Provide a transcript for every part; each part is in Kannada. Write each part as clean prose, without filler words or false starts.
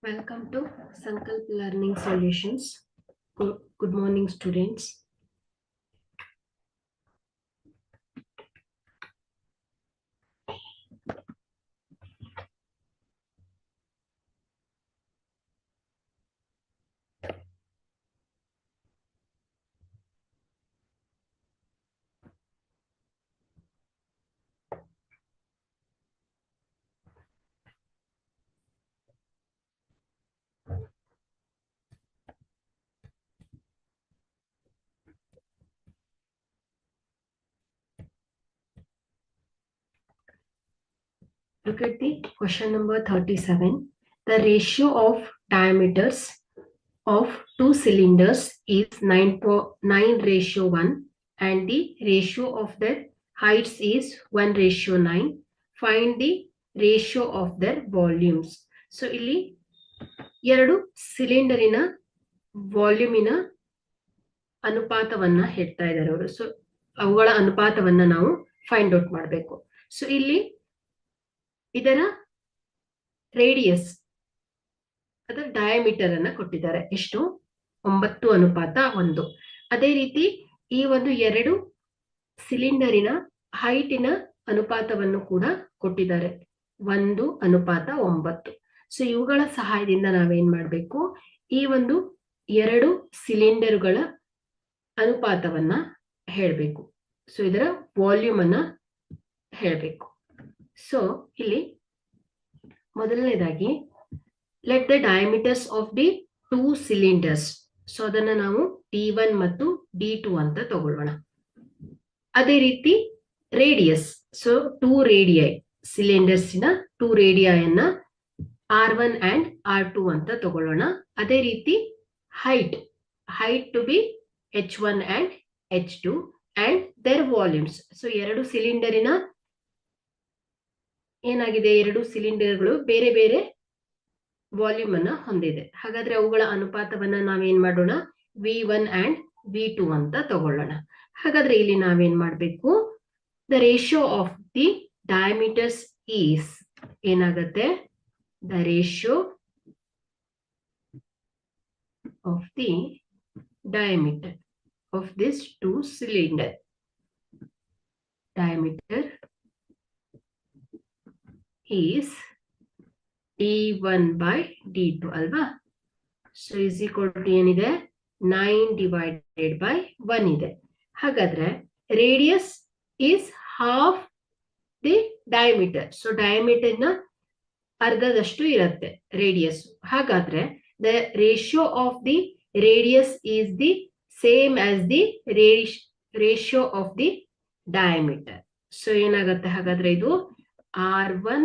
Welcome to Sankalp Learning Solutions. Good morning, students. Look at the question number 37. The ratio of diameters of two cylinders is 9:1 and the ratio of their heights is 1:9. Find the ratio of their volumes. So ಇಲ್ಲಿ ಎರಡು ಸಿಲಿಂಡರಿನ ವಾಲ್ಯೂಮಿನ ಅನುಪಾತವನ್ನ ಹೇಳ್ತಾ ಇದ್ದಾರೆ ಅವರು. ಸೊ ಅವುಗಳ ಅನುಪಾತವನ್ನ ನಾವು ಫೈಂಡ್ ಔಟ್ ಮಾಡಬೇಕು. ಸೊ ಇಲ್ಲಿ ಇದರ ರೇಡಿಯಸ್ ಅದರ ಡಯಾಮೀಟರ್ ಅನ್ನ ಕೊಟ್ಟಿದ್ದಾರೆ. ಎಷ್ಟು? 9:1. ಅದೇ ರೀತಿ ಈ ಒಂದು ಎರಡು ಸಿಲಿಂಡರಿನ ಹೈಟಿನ ಅನುಪಾತವನ್ನು ಕೂಡ ಕೊಟ್ಟಿದ್ದಾರೆ, 1:9. ಸೊ ಇವುಗಳ ಸಹಾಯದಿಂದ ನಾವೇನ್ ಮಾಡಬೇಕು, ಈ ಒಂದು ಎರಡು ಸಿಲಿಂಡರ್ಗಳ ಅನುಪಾತವನ್ನ ಹೇಳಬೇಕು. ಸೊ ಇದರ ವಾಲ್ಯೂಮ್ ಅನ್ನ ಹೇಳಬೇಕು. ಸೊ ಇಲ್ಲಿ ಮೊದಲನೇದಾಗಿ let the diameters of the two cylinders. So ಅದನ್ನ ನಾವು D1 ಮತ್ತು D2 ಅಂತ ತಗೊಳ್ಳೋಣ. ಅದೇ ರೀತಿ ರೇಡಿಯಸ್, ಸೊ 2 ರೇಡಿಯೈ ಸಿಲಿಂಡರ್ಸಿನ 2 ರೇಡಿಯನ್ನ R1 ಅಂಡ್ R2 ಅಂತ ತಗೊಳ್ಳೋಣ. ಅದೇ ರೀತಿ height to be H1 and H2 and their volumes. So ಎರಡು ಸಿಲಿಂಡರಿನ ಏನಾಗಿದೆ, ಎರಡು ಸಿಲಿಂಡರ್ಗಳು ಬೇರೆ ಬೇರೆ ವಾಲ್ಯೂಮ್ ಅನ್ನ ಹೊಂದಿದೆ. ಹಾಗಾದ್ರೆ ಅವುಗಳ ಅನುಪಾತವನ್ನ ನಾವೇನ್ ಮಾಡೋಣ, V1 ಅಂಡ್ V2 ಅಂತ ತಗೊಳ್ಳೋಣ. ಹಾಗಾದ್ರೆ ಇಲ್ಲಿ ನಾವೇನ್ ಮಾಡ್ಬೇಕು, the ratio of the diameters is ಏನಾಗತ್ತೆ, the ratio of the diameter of this two cylinder, diameter is D1 by D2 ಅಲ್ವಾ. ಸೊ ಇಸ್ ಈಕ್ವಲ್ ಟು ಏನಿದೆ, 9/1 ಇದೆ. ಹಾಗಾದ್ರೆ radius is half the diameter. So diameter ನ ಅರ್ಧದಷ್ಟು ಇರುತ್ತೆ ರೇಡಿಯಸ್. ಹಾಗಾದ್ರೆ the ratio of the radius is the same as the ratio of the diameter. So ಏನಾಗುತ್ತೆ ಹಾಗಾದ್ರೆ, ಇದು R1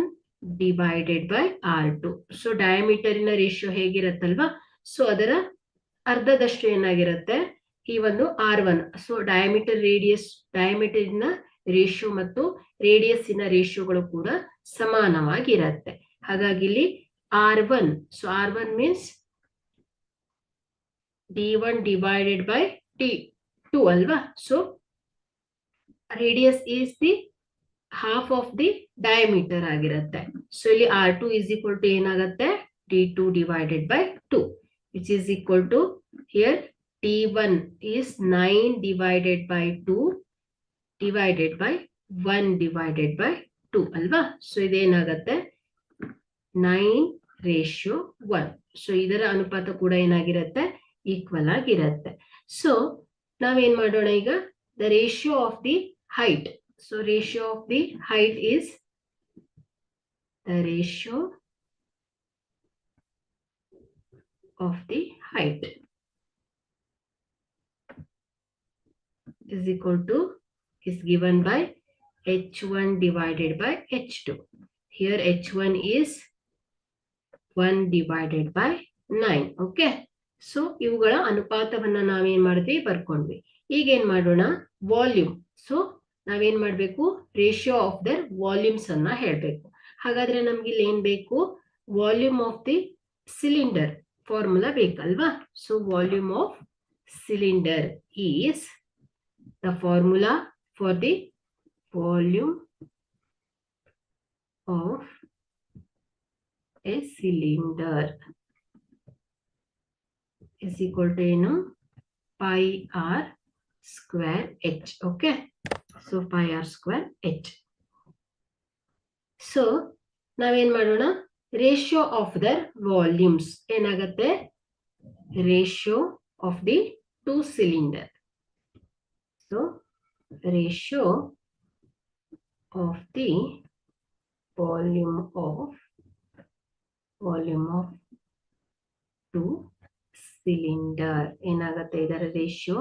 divided by R2. So ಡಯಾಮೀಟರಿನ ರೇಷಿಯೋ ಹೇಗಿರುತ್ತಲ್ವಾ, ಸೊ ಅದರ ಅರ್ಧದಷ್ಟು ಏನಾಗಿರುತ್ತೆ ಈ ಒಂದು R1. ಸೊ ಡಯಾಮೀಟರಿನ ರೇಷಿಯೋ ಮತ್ತು ರೇಡಿಯಸ್ಸಿನ ರೇಷಿಯೋಗಳು ಕೂಡ ಸಮಾನವಾಗಿರುತ್ತೆ. ಹಾಗಾಗಿ ಇಲ್ಲಿ R1, so R1 means D1 divided by D2 ಅಲ್ವಾ. So radius is the half of the diameter ಆಗಿರುತ್ತೆ. ಸೊ ಇಲ್ಲಿ R2 is equal to ಏನಾಗುತ್ತೆ, D2 divided by 2, which is equal to here D1 is 9 divided by 2 divided by 1 divided by 2 ಅಲ್ವಾ. ಸೊ ಇದೇನಾಗುತ್ತೆ 9:1. ಸೊ ಇದರ ಅನುಪಾತ ಕೂಡ ಏನಾಗಿರುತ್ತೆ, ಈಕ್ವಲ್ ಆಗಿರುತ್ತೆ. ಸೊ ನಾವೇನ್ ಮಾಡೋಣ ಈಗ, the ratio of the height. So ratio of the height is the ratio of the height is equal to is given by H1 divided by H2. Here H1 is 1 divided by 9. Okay. So ಇವುಗಳ ಅನುಪಾತವನ್ನ ನಾವೇನ್ ಮಾಡಿದ್ವಿ, ಬರ್ಕೊಂಡ್ವಿ. ಈಗ ಏನ್ ಮಾಡೋಣ, ವಾಲ್ಯೂಮ್. ಸೊ ನಾವೇನ್ ಮಾಡ್ಬೇಕು, ರೇಷಿಯೋ ಆಫ್ ದರ್ ವಾಲ್ಯೂಮ್ಸ್ ಅನ್ನ ಹೇಳ್ಬೇಕು. ಹಾಗಾದ್ರೆ ನಮ್ಗೆ ಇಲ್ಲಿ ಏನ್ ಬೇಕು, volume of the cylinder formula ಬೇಕಲ್ವಾ. So volume of cylinder is the formula for the volume of a cylinder is equal to ಏನು pi r square h. Okay, so pi r square h. So ನಾವೇನ್ ಮಾಡೋಣ, ರೇಷಿಯೋ ಆಫ್ ದರ್ ವಾಲ್ಯೂಮ್ಸ್ ಏನಾಗತ್ತೆ, ratio of the two cylinder. So ratio of the volume of two cylinder ಏನಾಗುತ್ತೆ, ಇದರ ratio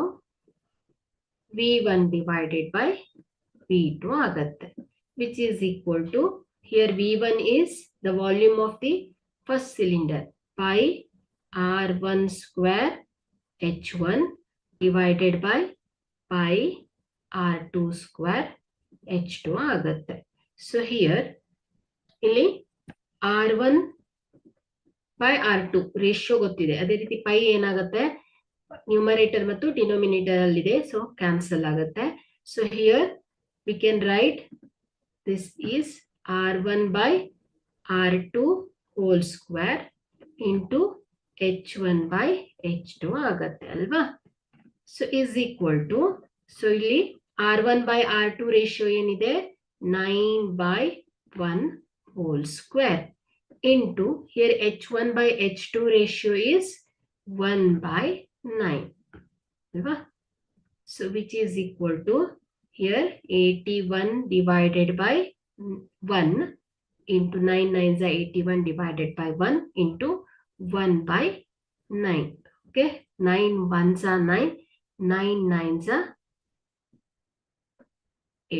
V1 divided by V2 ಆಗತ್ತೆ, which is equal to, here V1 is the volume of the first cylinder, pi R1 square H1 divided by pi R2 square H2 ಆಗತ್ತೆ. So here ಇಲ್ಲಿ R1 by R2 ರೇಷಿಯೋ ಗೊತ್ತಿದೆ, ಅದೇ ರೀತಿ ಪೈ ಏನಾಗುತ್ತೆ, ನ್ಯೂಮರೇಟರ್ ಮತ್ತು ಡಿನೋಮಿನೇಟರ್ ಅಲ್ಲಿದೆ, ಸೊ ಕ್ಯಾನ್ಸಲ್ ಆಗುತ್ತೆ. So here we can write this is R1 by R2 whole square into H1 by H2 ಆಗತ್ತೆ ಅಲ್ವಾ. So is equal to, so ಇಲ್ಲಿ R1 by R2 ರೇಷಿಯೋ ಏನಿದೆ 9/1 whole square into here H1 by H2 ratio is 1/9. So which is equal to, here 81 divided by 1 into 9 9s are 81 divided by 1 into 1/9. Okay, 9 1s are 9, 9 9s are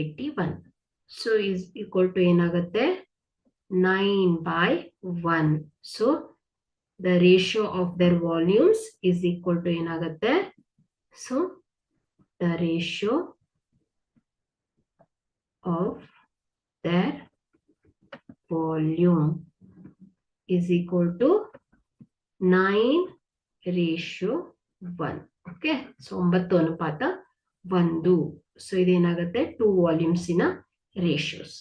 81. So is equal to ಏನಾಗುತ್ತೆ 9/1. So the ratio of their volumes is equal to ಏನಾಗುತ್ತೆ, so the ratio of their volume is equal to 9:1. Okay, so 9:1. So ಇದೇನಾಗುತ್ತೆ 2 volumes ಇನ ರೇಷಿಯೋಸ್.